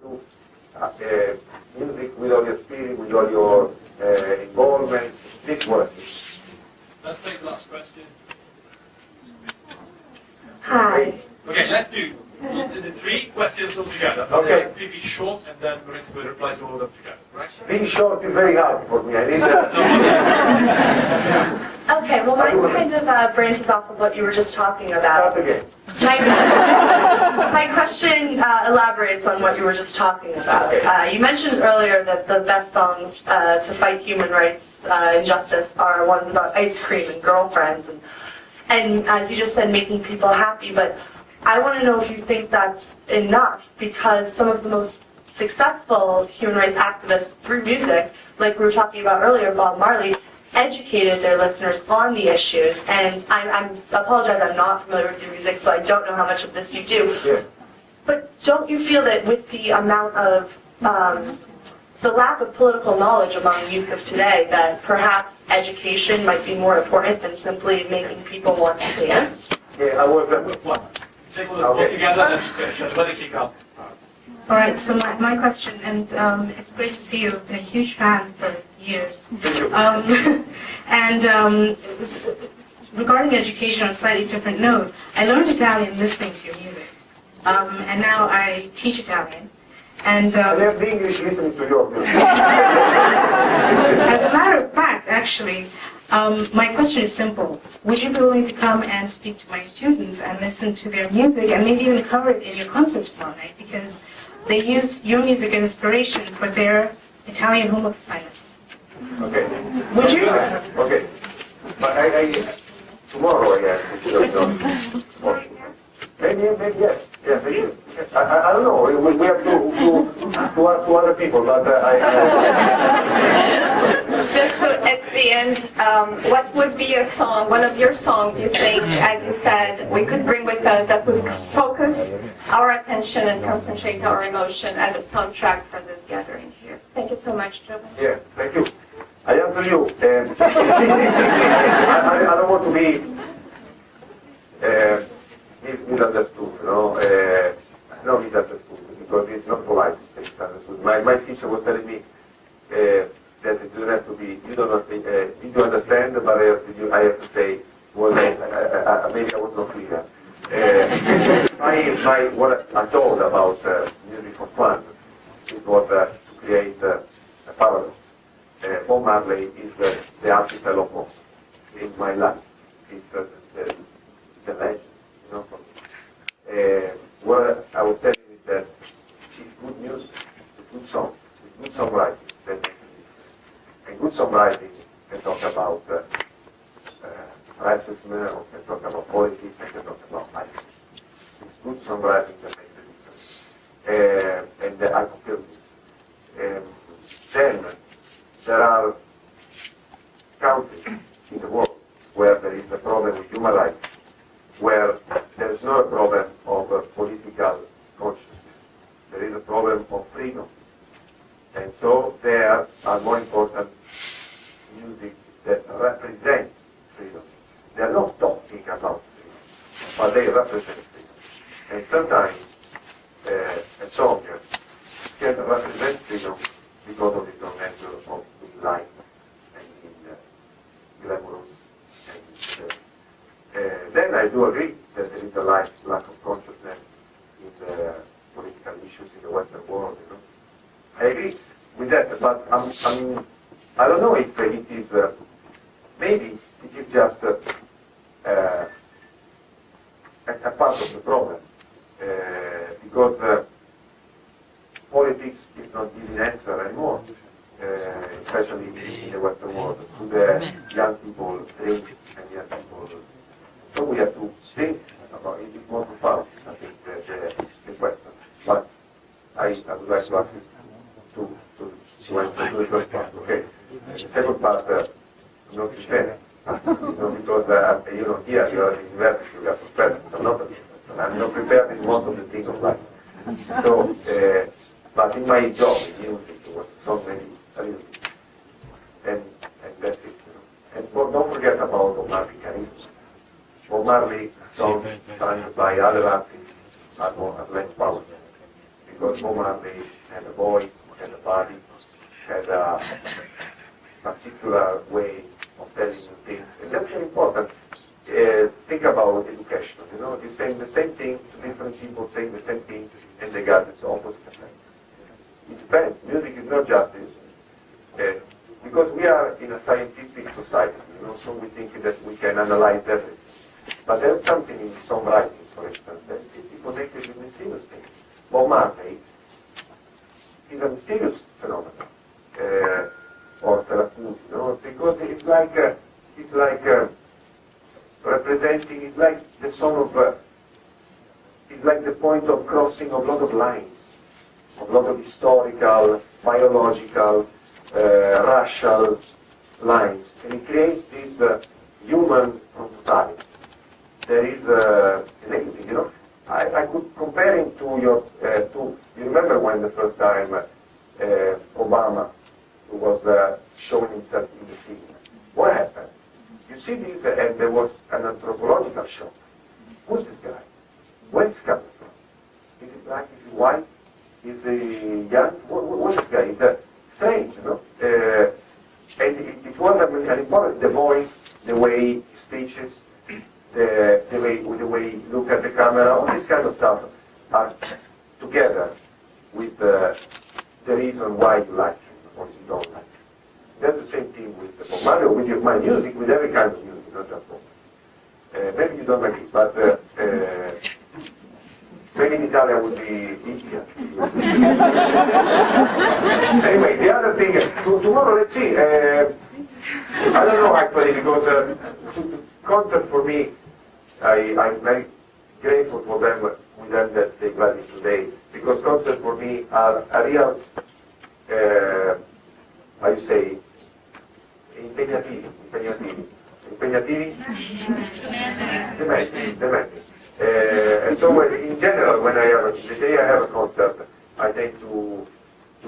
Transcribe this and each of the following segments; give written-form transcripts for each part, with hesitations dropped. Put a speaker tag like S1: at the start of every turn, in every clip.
S1: Do music with all your spirit, with all your involvement. This is what I think.
S2: Let's take the last question.
S3: Hi.
S2: Okay, let's do the 3 questions all together.
S1: Okay.
S2: Let's be short, and then Lorenzo will reply to all of them together. Right?
S1: Being short is very hard for me. I need
S3: Okay, well mine kind of branches off of what you were just talking about.
S1: start again.
S3: My question elaborates on what you were just talking about. You mentioned earlier that the best songs to fight human rights injustice are ones about ice cream and girlfriends, and as you just said, making people happy, but I want to know if you think that's enough, because some of the most successful human rights activists through music, like we were talking about earlier, Bob Marley, educated their listeners on the issues, and I apologize, I'm not familiar with your music, so I don't know how much of this you do.
S1: Yeah.
S3: But don't you feel that with the amount of, the lack of political knowledge among youth of today, that perhaps education might be more important than simply making people want to dance?
S1: Yeah, I was.
S2: Take all all together, let's finish. Let it kick off.
S4: All right, so my question, and it's great to see you. I've been a huge fan for years. Regarding education on a slightly different note, I learned Italian listening to your music, and now I teach Italian. And
S1: I left English listening to your music.
S4: as a matter of fact, actually, my question is simple. Would you be willing to come and speak to my students and listen to their music and maybe even cover it in your concert tomorrow night? Because they used your music as inspiration for their Italian homework assignments.
S1: Okay.
S4: Would you?
S1: Okay. But tomorrow I guess. Maybe yes. Yes, I do. I don't know. We have to ask to other people, but
S5: Just at the end, what would be a song, one of your songs you think, as you said, we could bring with us that would focus our attention and concentrate our emotion as a soundtrack for this gathering here? Thank you so much, Joe.
S1: yeah, thank you. I answer you. I don't want to be misunderstood, you know. No misunderstood, because it's not polite to say misunderstood. My teacher was telling me that it doesn't have to be, you understand, but I have to say, well, maybe I was not clear. What I told about music for fun, it was to create a paradox. Bob Marley is the artist I love most in my life. It's the legend, you know. What I was telling is that it's good music, it's good song, it's good songwriting that makes a difference. And good songwriting can talk about racism, or can talk about politics, and can talk about ice cream. It's good songwriting that makes a difference. And I confirm this. Then there are countries in the world where there is a problem with human rights, where there is not a problem of political consciousness. There is a problem of freedom. And so there are more important music that represents freedom. They are not talking about freedom, but they represent freedom. And sometimes a song can represent freedom because of its own nature of being light and being glamorous. Then I do agree that there is a lack of consciousness in the political issues in the Western world. You know, I agree with that, but I don't know if it is. Maybe it is just a part of the problem, because politics is not giving answer anymore, especially in the Western world, to the young people dreams and young people. So we have to think about it. It's more profound, I think, the question. But I would like to ask you to answer to the first part. Okay. The second part, I'm not prepared. Because here you are in university, you are prepared. I'm not prepared in most of the things of life. So, but in my job in music, it was so many things, and that's it. And don't forget about Bob Marley charisma. Bob Marley songs sung by other artists are less powerful, because Bob Marley had a voice, had a body, had a particular way of telling you things. And that's very important. Think about education. You're saying the same thing to different people, saying the same thing, and they got its opposite effect. It depends. Music is not just music. Because we are in a scientific society, so we think that we can analyze everything. But there's something in songwriting, for instance, that is connected with mysterious things. Bob Marley is a mysterious phenomenon, or Fela, because it's like representing, it's like the song of, it's like the point of crossing of a lot of lines, of a lot of historical, biological, racial lines, and it creates this human prototype. There is amazing, I could compare him to you remember when the first time Obama was showing himself in the scene? What happened? You see this, and there was an anthropological shock. Who's this guy? Where is he coming from? Is he black? Is he white? Is he young? What's this guy? He's strange, and it was an important, the voice, the way he speeches, the way you look at the camera, all this kind of stuff are together with the reason why you like him or you don't like him. That's the same thing with Bob Marley, with my music, with every kind of music, not just Bob. Maybe you don't like it, but maybe in Italian would be easier. Anyway, the other thing is, tomorrow, let's see. I don't know actually, because concert for me, I'm very grateful for them, with them that they got it today, because concerts for me are a real, how you say, impegnativi. Demanding. And so in general, the day I have a concert, I tend to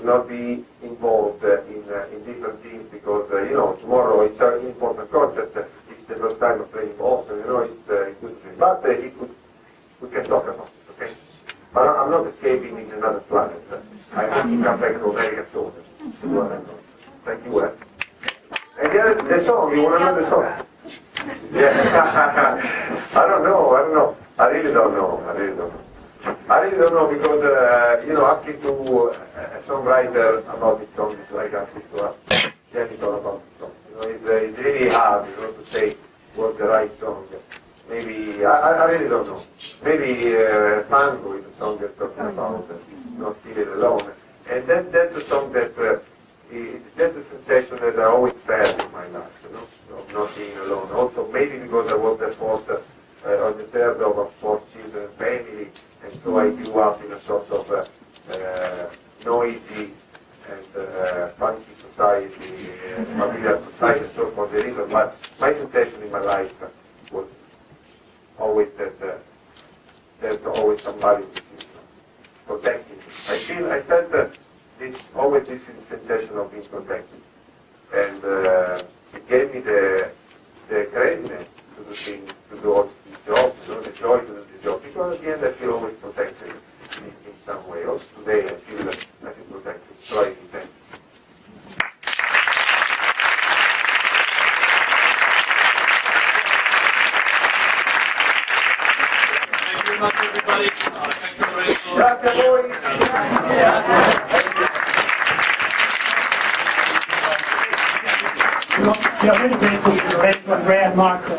S1: not be involved in different things, because tomorrow it's an important concert. It's the first time I'm playing Boston. It's good. But we can talk about it, okay? But I'm not escaping in another planet. I want to come back to very soon. Thank you. And the song, you want to know the song? Yes. I don't know. I really don't know because, asking to a songwriter about this song is like asking to a janitor about the song. It's really hard, to say what's the right song. Maybe, I really don't know. Maybe Mango is a song that's talking about not feeling alone. And that's a song that, that's a sensation that I always felt in my life, of not being alone. Also, maybe because I was the fourth, on the third of a four-children family, and so I grew up in a sort of noisy and funky society, familiar society, so for the reason. But my sensation in my life was always that there's always somebody protecting me. I felt always this sensation of being protected, and it gave me the craziness to do things, to do all the jobs, the joy to do the job, because at the end I feel always protected in some way. Also today I feel protected, so I thank you.
S2: Thank you very much, everybody. Thanks, Lorenzo.
S1: Grazie a voi.
S6: We are really grateful to Lorenzo, Andrea, and Marco.